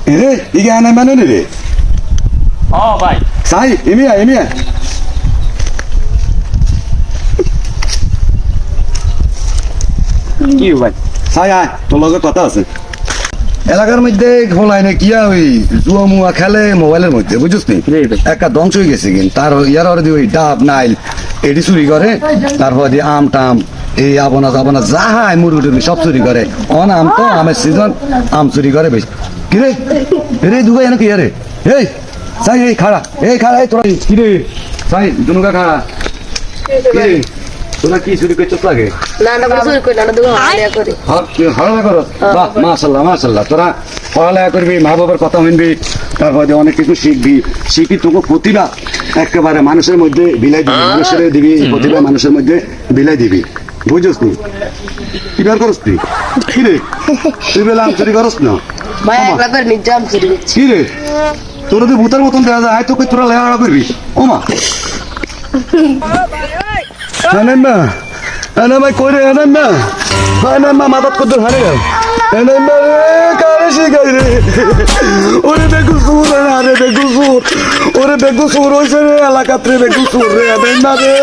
রে ইগে আনা মানে রে ও ভাই সাই এমিয়া কি ভাই সাই আয় তোর লগে কথা আছে এলাকার মধ্যে খোলাই না কিয়া ওই জুয়া মুয়া খেলে মোবাইলের মধ্যে বুঝছিস নি একটা ধ্বংস হয়ে গেছে কিন্তু তার ইয়ার ওর ওই ডাব নাইল এটি চুরি করে তারপর দিয়ে আম টাম এই আবনা যা হাই মুরগি টুরগি সব চুরি করে অন আম তো আমের সিজন আম চুরি করে বেশ কিরে রে দুবাই এনে কি রে এই সাই এই খাড়া এই তোরা কিরে সাই দুনুকা খাড়া কিরে তোরা কি চুরি করছিস লাগে পড়ালেখা করো বাহ মাশাল্লাহ তোরা পড়ালেখা করবি মা বাবার কথা শুনবি তারপরে অনেক কিছু শিখি তোকে প্রতিভা একেবারে মানুষের মধ্যে বিলাই দিবি মানুষের দিবি প্রতিভা মানুষের মধ্যে বিলাই দিবি বুঝছিস তুই কি বের করস তুই কি রে তুই বেলা আম চুরি করস না কি রে তোরা তুই ভূতের মতন দেখা যায় তোকে তোরা লেখাপড়া করবি ওমা Enema koyre enema madat kudur hane gel. Enema karışı gayri. Ore begusur hane begusur. Ore begusur o sene alakatre begusur re enema re.